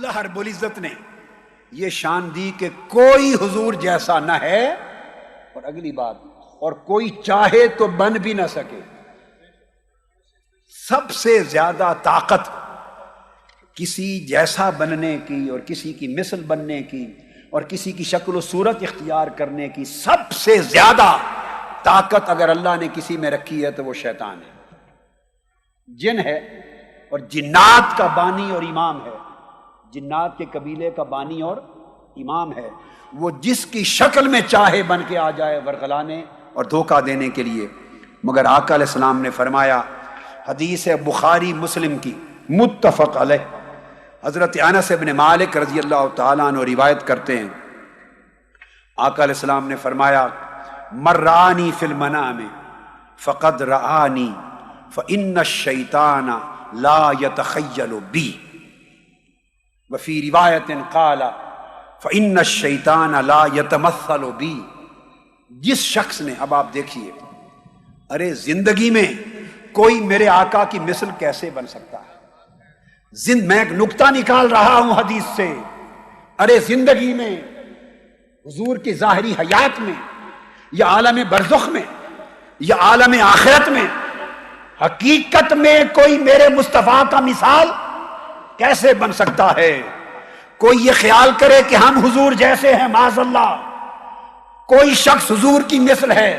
اللہ رب العزت نے یہ شان دی کہ کوئی حضور جیسا نہ ہے، اور اگلی بات، اور کوئی چاہے تو بن بھی نہ سکے۔ سب سے زیادہ طاقت کسی جیسا بننے کی اور کسی کی مثل بننے کی اور کسی کی شکل و صورت اختیار کرنے کی، سب سے زیادہ طاقت اگر اللہ نے کسی میں رکھی ہے تو وہ شیطان ہے، جن ہے، اور جنات کا بانی اور امام ہے، جنات کے قبیلے کا بانی اور امام ہے۔ وہ جس کی شکل میں چاہے بن کے آ جائے ورغلانے اور دھوکہ دینے کے لیے، مگر آقا علیہ السلام نے فرمایا، حدیث ہے بخاری مسلم کی متفق علیہ، حضرت انس بن مالک رضی اللہ تعالیٰ عنہ روایت کرتے ہیں، آقا علیہ السلام نے فرمایا، من رآنی فی المنام فقد رآنی فإن الشیطان لا يتخیل بی، وفی روایت قال فإن الشیطان لا يتمثل بی۔ جس شخص نے، اب آپ دیکھیے، ارے زندگی میں کوئی میرے آقا کی مثل کیسے بن سکتا ہے؟ میں ایک نکتہ نکال رہا ہوں حدیث سے، ارے زندگی میں، حضور کی ظاہری حیات میں، یا عالم برزخ میں، یا عالم آخرت میں، حقیقت میں کوئی میرے مصطفیٰ کا مثال کیسے بن سکتا ہے؟ کوئی یہ خیال کرے کہ ہم حضور جیسے ہیں، معاذ اللہ، کوئی شخص حضور کی مثل ہے،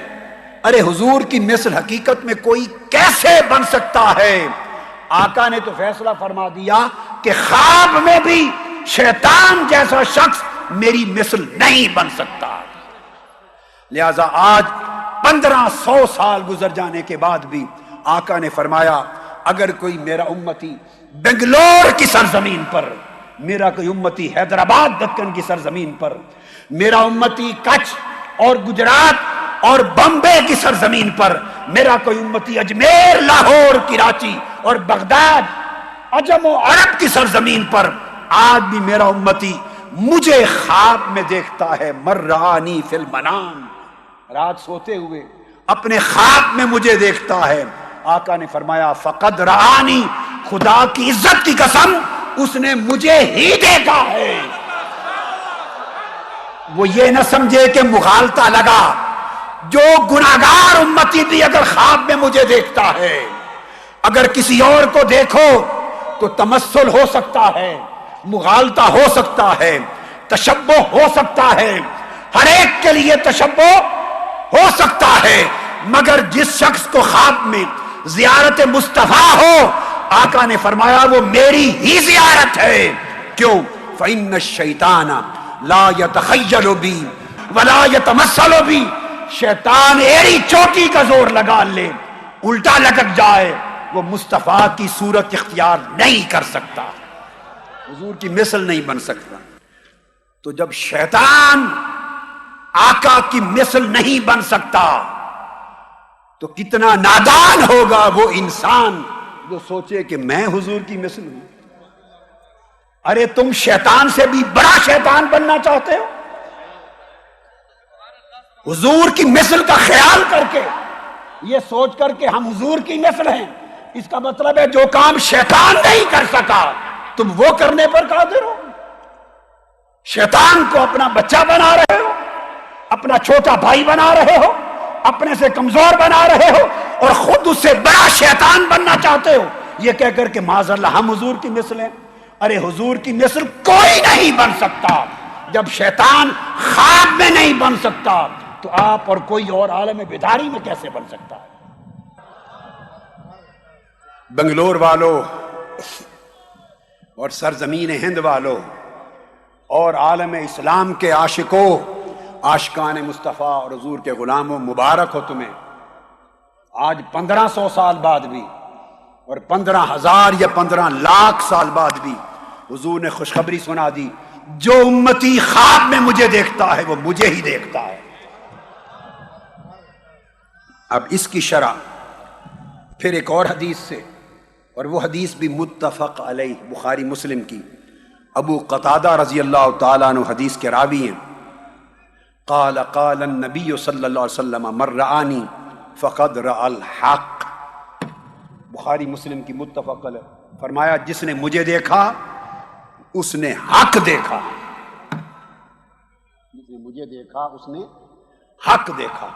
ارے حضور کی مثل حقیقت میں کوئی کیسے بن سکتا ہے؟ آقا نے تو فیصلہ فرما دیا کہ خواب میں بھی شیطان جیسا شخص میری مثل نہیں بن سکتا۔ لہذا آج 1500 سال گزر جانے کے بعد بھی آقا نے فرمایا، اگر کوئی میرا امتی بنگلور کی سرزمین پر، میرا کوئی امتی حیدرآباد دکن کی سرزمین پر، میرا امتی کچھ اور گجرات اور بمبے کی سرزمین پر، میرا کوئی امتی اجمیر، لاہور، کراچی اور بغداد، عجم و عرب کی سرزمین پر، آج بھی میرا امتی مجھے خواب میں دیکھتا ہے، مر رآنی فی المنام، رات سوتے ہوئے اپنے خواب میں مجھے دیکھتا ہے۔ آقا نے فرمایا فقد رآنی، خدا کی عزت کی قسم اس نے مجھے ہی دیکھا ہے۔ وہ یہ نہ سمجھے کہ مغالطہ لگا، جو گناہگار امتی بھی اگر خواب میں مجھے دیکھتا ہے، اگر کسی اور کو دیکھو تو تمثل ہو سکتا ہے، مغالطہ ہو سکتا ہے، تشبہ ہو سکتا ہے، ہر ایک کے لیے تشبہ ہو سکتا ہے، مگر جس شخص کو خواب میں زیارت مصطفیٰ ہو، آقا نے فرمایا وہ میری ہی زیارت ہے۔ کیوں؟ فإن الشیطان لا يتخیل بی ولا يتمثل بی، شیطان ایڑی چوٹی کا زور لگا لے، الٹا لٹک جائے، وہ مصطفیٰ کی صورت اختیار نہیں کر سکتا، حضور کی مثل نہیں بن سکتا۔ تو جب شیطان آقا کی مثل نہیں بن سکتا تو کتنا نادان ہوگا وہ انسان جو سوچے کہ میں حضور کی مثل ہوں۔ ارے تم شیطان سے بھی بڑا شیطان بننا چاہتے ہو؟ حضور کی مثل کا خیال کر کے، یہ سوچ کر کے ہم حضور کی مثل ہیں، اس کا مطلب ہے جو کام شیطان نہیں کر سکا تم وہ کرنے پر قادر ہو۔ شیطان کو اپنا بچہ بنا رہے ہو، اپنا چھوٹا بھائی بنا رہے ہو، اپنے سے کمزور بنا رہے ہو، اور خود اس سے بڑا شیطان بننا چاہتے ہو، یہ کہہ کر کہ معاذ اللہ ہم حضور کی مثل ہیں۔ ارے حضور کی مثل کوئی نہیں بن سکتا۔ جب شیطان خواب میں نہیں بن سکتا تو آپ اور کوئی اور عالم بیداری میں کیسے بن سکتا ہے؟ بنگلور والو اور سرزمین ہند والو اور عالم اسلام کے عاشقوں، عاشقان مصطفیٰ اور حضور کے غلاموں، مبارک ہو تمہیں۔ آج 1500 سال بعد بھی، اور 15,000 یا 15 لاکھ سال بعد بھی حضور نے خوشخبری سنا دی، جو امتی خواب میں مجھے دیکھتا ہے وہ مجھے ہی دیکھتا ہے۔ اب اس کی شرح پھر ایک اور حدیث سے، اور وہ حدیث بھی متفق علیہ، بخاری مسلم کی، ابو قتادہ رضی اللہ تعالیٰ عنہ حدیث کے راوی ہیں، قال قال النبی صلی اللہ علیہ وسلم من رآنی فقد رأى الحق، بخاری مسلم کی متفق علیہ، فرمایا جس نے مجھے دیکھا اس نے حق دیکھا، مجھے دیکھا، اس نے حق دیکھا،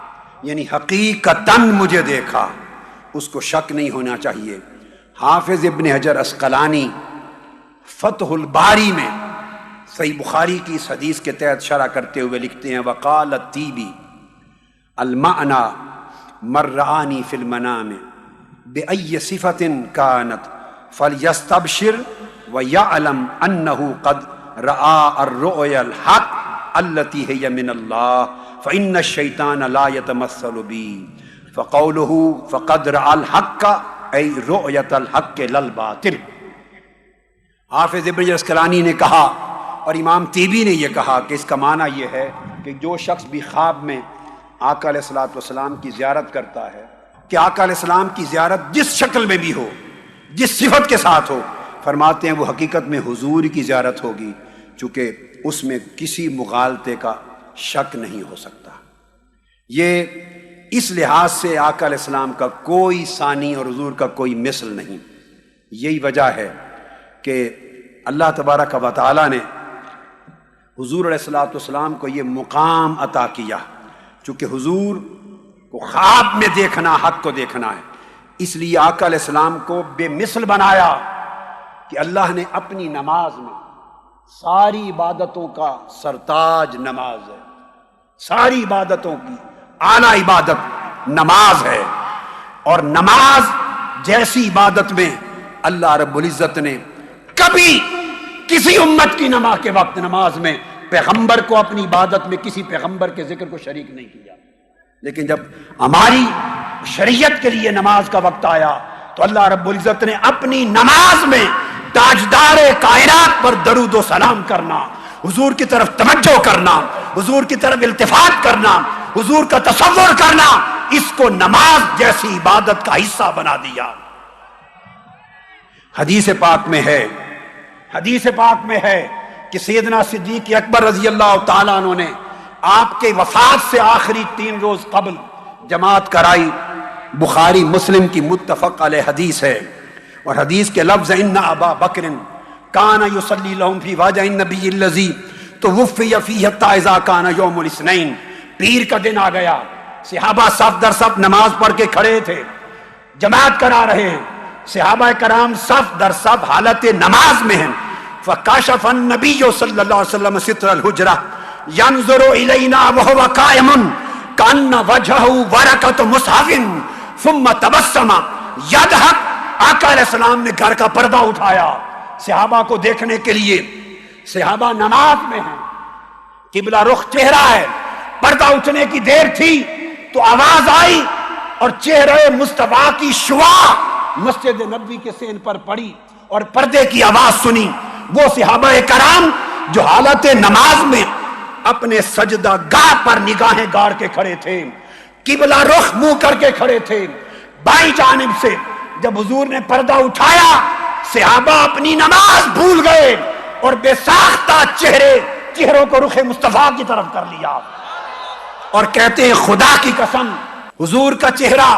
یعنی حقیقتاً مجھے دیکھا، اس کو شک نہیں ہونا چاہیے۔ حافظ ابن حجر عسقلانی فتح الباری میں صحیح بخاری کی اس حدیث کے تحت شرح کرتے ہوئے لکھتے ہیں وقال الطیبی المعنی من رآنی فی المنام بأی صفت کانت فلیستبشر ویعلم انہ قد رآ الرؤیا الحق التي هي من الله فإن الشيطان لا يتمثل بي فقوله فقد رأى الحق أي رؤية الحق للباطل۔ حافظ ابن عسقلانی نے کہا اور امام طیبی نے یہ کہا کہ اس کا معنی یہ ہے کہ جو شخص بھی خواب میں آقا علیہ الصلوۃ والسلام کی زیارت کرتا ہے کہ آقا علیہ السلام کی زیارت جس شکل میں بھی ہو، جس صفت کے ساتھ ہو، فرماتے ہیں وہ حقیقت میں حضور کی زیارت ہوگی، چونکہ اس میں کسی مغالطے کا شک نہیں ہو سکتا۔ یہ اس لحاظ سے آقا علیہ السلام کا کوئی ثانی اور حضور کا کوئی مثل نہیں۔ یہی وجہ ہے کہ اللہ تبارک و تعالیٰ نے حضور علیہ الصلوۃ والسلام کو یہ مقام عطا کیا، چونکہ حضور کو خواب میں دیکھنا حق کو دیکھنا ہے، اس لیے آقا علیہ السلام کو بے مثل بنایا کہ اللہ نے اپنی نماز میں، ساری عبادتوں کا سرتاج نماز ہے، ساری عبادتوں کی اعلیٰ عبادت نماز ہے، اور نماز جیسی عبادت میں اللہ رب العزت نے کبھی کسی امت کی نماز کے وقت نماز میں پیغمبر کو اپنی عبادت میں کسی پیغمبر کے ذکر کو شریک نہیں کیا، لیکن جب ہماری شریعت کے لیے نماز کا وقت آیا تو اللہ رب العزت نے اپنی نماز میں تاجدار کائنات پر درود و سلام کرنا، حضور کی طرف توجہ کرنا، حضور کی طرف التفات کرنا، حضور کا تصور کرنا، اس کو نماز جیسی عبادت کا حصہ بنا دیا۔ حدیث پاک میں ہے کہ سیدنا صدیق اکبر رضی اللہ تعالیٰ عنہ نے آپ کے وفات سے آخری 3 روز قبل جماعت کرائی۔ بخاری مسلم کی متفق علیہ حدیث ہے، اور حدیث کے لفظ ان ابا بکر کان یصلی لهم فی وجه النبی الذی توفی فیہ حتی اذا کان یوم الاثنین۔ پیر کا دن آ گیا، صحابہ صف در صف نماز پڑھ کے کھڑے تھے، جماعت کرا رہے ہیں، صحابہ کرام صف در صف حالت نماز میں ہیں۔ فکشف النبی صلی اللہ علیہ وسلم ستر الحجرہ ینظر الینا وهو قائم کأن وجهہ ورقۃ مصحف ثم تبسم یضحک۔ آقا علیہ السلام نے گھر کا پردہ اٹھایا صحابہ کو دیکھنے کے لیے، صحابہ نماز میں ہیں، قبلہ رخ چہرہ ہے، پردہ اٹھنے کی دیر تھی تو آواز آئی اور چہرے مصطفیٰ کی شعاع مسجد نبوی کے سین پر پڑی اور پردے کی آواز سنی۔ وہ صحابہ کرام جو حالت نماز میں اپنے سجدہ گاہ پر نگاہیں گاڑ کے کھڑے تھے، قبلہ رخ منہ کر کے کھڑے تھے، بائیں جانب سے جب حضور نے پردہ اٹھایا صحابہ اپنی نماز بھول گئے اور بے ساختہ چہروں کو رخ مصطفیٰ کی طرف کر لیا، اور کہتے ہیں خدا کی قسم حضور کا چہرہ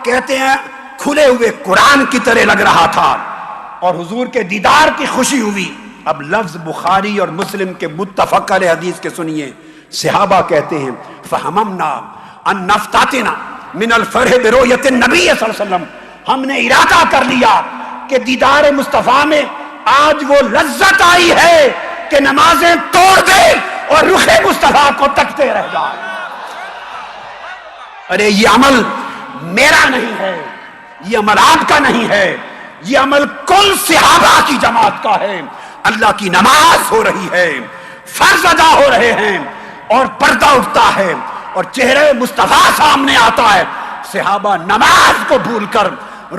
کہتے ہیں کھلے ہوئے قرآن کی طرح لگ رہا تھا، اور حضور کے دیدار کی خوشی ہوئی۔ اب لفظ بخاری اور مسلم کے متفق علیہ حدیث کے سنیے، صحابہ کہتے ہیں فہممنا ان نفتاتنا من الفرح برؤیت النبی صلی اللہ علیہ وسلم، ہم نے ارادہ کر لیا کہ دیدار مصطفیٰ میں آج وہ لذت آئی ہے کہ نمازیں توڑ دے اور رخ مصطفیٰ کو تکتے رہ جائے۔ ارے یہ عمل میرا نہیں ہے، یہ عمل آپ کا نہیں ہے، یہ عمل کل صحابہ کی جماعت کا ہے۔ اللہ کی نماز ہو رہی ہے، فرض ادا ہو رہے ہیں، اور پردہ اٹھتا ہے اور چہرے مصطفیٰ سامنے آتا ہے، صحابہ نماز کو بھول کر،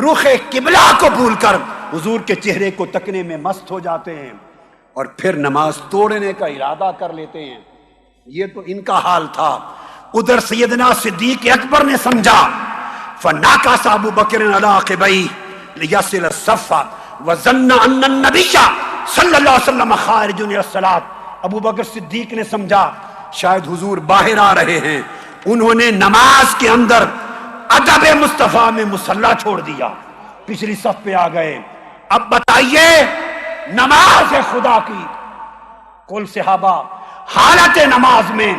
رخ قبلہ کو بھول کر حضور کے چہرے کو تکنے میں مست ہو جاتے ہیں اور پھر نماز توڑنے کا ارادہ کر لیتے ہیں۔ یہ تو ان کا حال تھا۔ ادھر سیدنا صدیق اکبر نے سمجھا، فناکس ابو بکر علی عقبیہ لیصل الصف وظن ان النبی صلی اللہ علیہ وسلم خارج الی الصلاۃ۔ ابو بکر صدیق نے سمجھا شاید حضور باہر آ رہے ہیں، انہوں نے نماز کے اندر ادب مصطفیٰ میں مصلی چھوڑ دیا، پچھلی صف پہ آ گئے۔ اب بتائیے نماز ہے خدا کی. کل صحابہ حالت نماز میں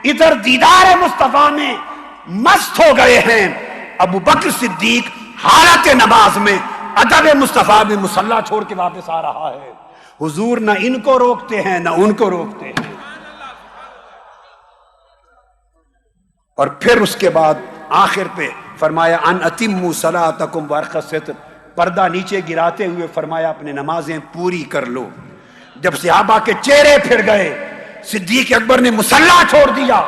ادھر دیدار مصطفیٰ میں مست ہو گئے ہیں. ابو بکر صدیق حالت نماز میں ادب مصطفیٰ میں مصلی چھوڑ کے واپس آ رہا ہے. حضور نہ ان کو روکتے ہیں نہ ان کو روکتے ہیں. اور پھر اس کے بعد آخر پہ فرمایا ان اتموا صلاتکم وارخوا الستر، پردہ نیچے گراتے ہوئے فرمایا اپنے نمازیں پوری کر لو. جب صحابہ کے چہرے پھر گئے، صدیق اکبر نے مصلی چھوڑ دیا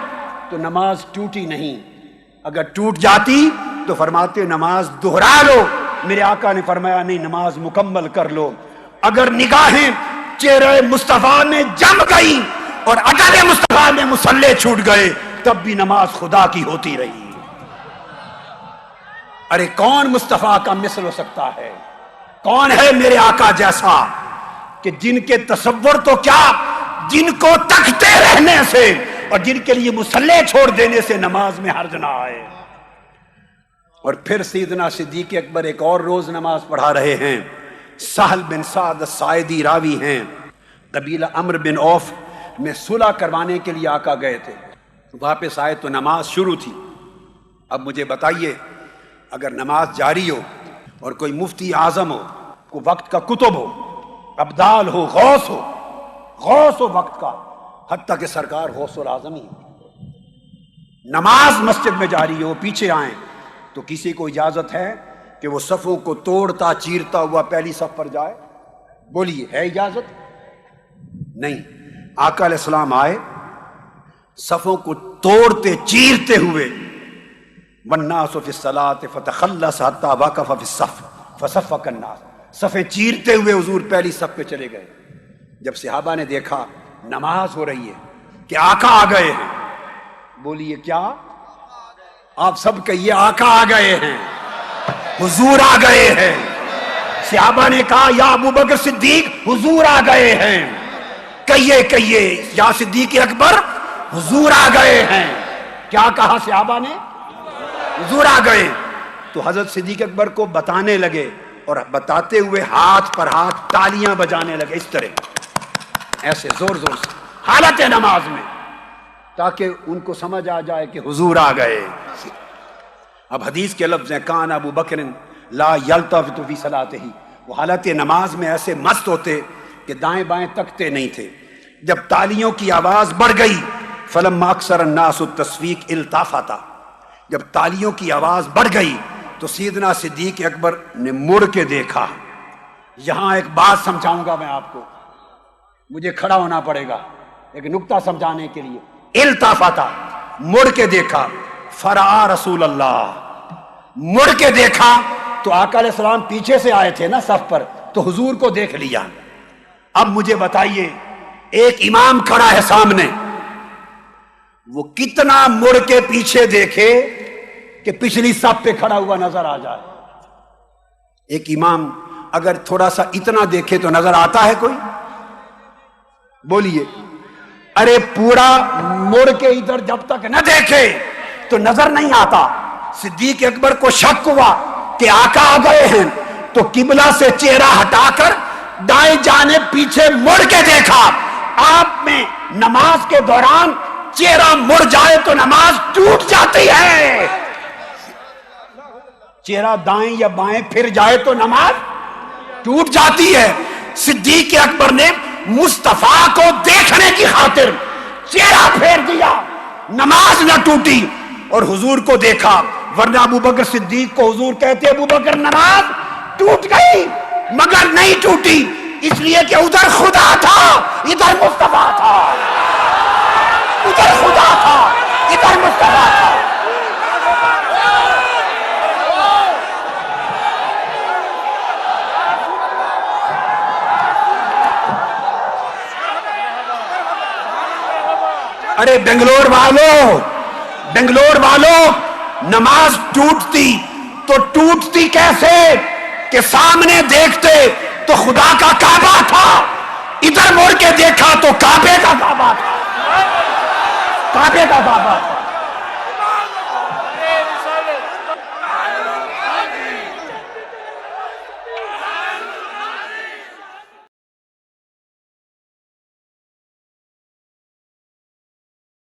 تو نماز ٹوٹی نہیں. اگر ٹوٹ جاتی تو فرماتے نماز دہرا لو. میرے آقا نے فرمایا نہیں، نماز مکمل کر لو. اگر نگاہیں چہرے مصطفیٰ میں جم گئی اور ادب مصطفیٰ میں مصلی چھوٹ گئے تب بھی نماز خدا کی ہوتی رہی. ارے کون مصطفیٰ کا مثل ہو سکتا ہے؟ کون ہے میرے آقا جیسا کہ جن کے تصور تو کیا، جن کو تکتے رہنے سے اور جن کے لیے مصلی چھوڑ دینے سے نماز میں حرج نہ آئے. اور پھر سیدنا صدیق اکبر ایک اور روز نماز پڑھا رہے ہیں. سہل بن سعد الساعدی راوی ہیں، قبیلہ عمرو بن عوف میں صلح کروانے کے لیے آقا گئے تھے. واپس آئے تو نماز شروع تھی. اب مجھے بتائیے، اگر نماز جاری ہو اور کوئی مفتی اعظم ہو، کوئی وقت کا کتب ہو، ابدال ہو، غوث ہو وقت کا، حتیٰ کہ سرکار غوث الاعظم ہی، نماز مسجد میں جاری ہو، پیچھے آئیں تو کسی کو اجازت ہے کہ وہ صفوں کو توڑتا چیرتا ہوا پہلی صف پر جائے؟ بولیے، ہے اجازت؟ نہیں. آقا علیہ السلام آئے، صفوں کو توڑتے چیرتے ہوئے، والناس فی الصلاۃ فتخلص حتی وقف فی الصف فصفق الناس، صفیں چیرتے ہوئے حضور پہلی صف پہ چلے گئے. جب صحابہ نے دیکھا نماز ہو رہی ہے کہ آقا آ گئے ہیں، بولیے کیا؟ آپ سب کہیے آقا آ گئے ہیں، حضور آ گئے ہیں. صحابہ نے کہا یا ابو بکر صدیق حضور آ گئے ہیں. کہیے یا صدیق اکبر حضور آ گئے ہیں. کیا کہا صحابہ نے؟ حضور آ گئے. تو حضرت صدیق اکبر کو بتانے لگے اور بتاتے ہوئے ہاتھ پر ہاتھ تالیاں بجانے لگے، اس طرح ایسے زور زور سے حالت نماز میں، تاکہ ان کو سمجھ آ جائے کہ حضور آ گئے. اب حدیث کے لفظ ہیں کان ابو بکر لا یلتفت فی صلاتہ، وہ حالت نماز میں ایسے مست ہوتے کہ دائیں بائیں تکتے نہیں تھے. جب تالیوں کی آواز بڑھ گئی فلما اکثر الناس التصفیق التفاتا، جب تالیوں کی آواز بڑھ گئی تو سیدنا صدیق اکبر نے مڑ کے دیکھا. یہاں ایک بات سمجھاؤں گا میں آپ کو، مجھے کھڑا ہونا پڑے گا ایک نکتہ سمجھانے کے لیے. التفاتا، مڑ کے دیکھا. فرآ رسول اللہ، مڑ کے دیکھا تو آقا علیہ السلام پیچھے سے آئے تھے نا صف پر، تو حضور کو دیکھ لیا. اب مجھے بتائیے، ایک امام کھڑا ہے سامنے، وہ کتنا مڑ کے پیچھے دیکھے کہ پچھلی صف پہ کھڑا ہوا نظر آ جائے؟ ایک امام اگر تھوڑا سا اتنا دیکھے تو نظر آتا ہے کوئی؟ بولیے. ارے پورا مڑ کے ادھر جب تک نہ دیکھے تو نظر نہیں آتا. صدیق اکبر کو شک ہوا کہ آقا آ گئے ہیں تو قبلہ سے چہرہ ہٹا کر دائیں جانب پیچھے مڑ کے دیکھا. آپ میں نماز کے دوران چہرہ مڑ جائے تو نماز ٹوٹ جاتی ہے، چہرہ دائیں یا بائیں پھر جائے تو نماز ٹوٹ جاتی ہے. صدیق اکبر نے مصطفیٰ کو دیکھنے کی خاطر چہرہ پھیر دیا، نماز نہ ٹوٹی اور حضور کو دیکھا. ورنہ ابو بکر صدیق کو حضور کہتے ابو بکر نماز ٹوٹ گئی، مگر نہیں ٹوٹی اس لیے کہ ادھر خدا تھا ادھر مصطفیٰ تھا، ادھر خدا تھا ادھر مصطفیٰ تھا. ارے بنگلور والوں نماز ٹوٹتی تو ٹوٹتی کیسے کہ سامنے دیکھتے تو خدا کا کعبہ تھا، ادھر مڑ کے دیکھا تو کعبے کا کعبہ تھا، کعبے کا کعبہ.